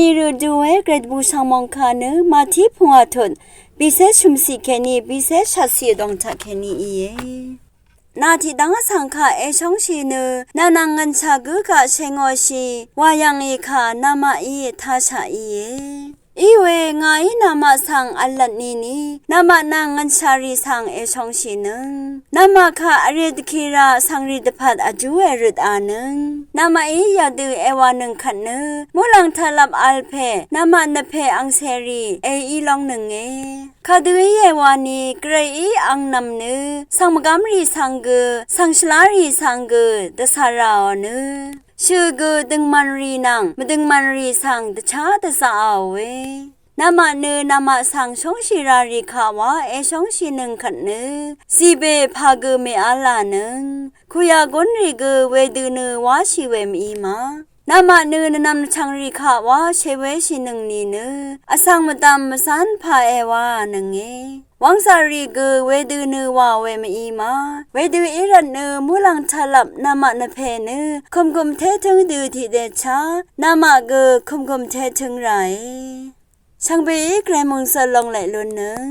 นี่รู้ดูเกรดบูชามองคาเนมาที่พงอาทนพิเศษชุมสีแค่นี้พิเศษชัดเสียดองทักแค่นี้นาทีดังสังขาชงชีเนนานังเงินชากุกะเชงอชีวายังค่ะนามาทัชาอีเวงายนามาสังอัลลัดนีนามานังเงินชารีสังชงชีนึงนามาค่ะอริดคีราสังริดพัดอจูริดอานึงนามาอยาดูวานึงขันเนมูลังทลับอัลเพนามานเพอังเซรีอีลองนึงคาดูวานีเกรอังนำเนสังมกามรีสังเกสังชลารีสังเกดสาราวเนชื่อกูดึงมันรีนังมาดึงมันรีสังดชาดสาวนามานามาสังชงชิรารีขาวาชงชินึงขันสีเบพากูเมอาลานึงคุยากนรีกูเวดูนวาชิเวมีมานามานำชังรีขาวาเชเวชินึงนีอสังมตามมสันพาวานึงวังสารีกูเวดูนวาเวมีมาเวดูรันมูลังทลับนามานเพคมเทถึงดูที่เดชานามากูคมเทถึงไรช่างเบกแกรมงสลองไหลล้นนึง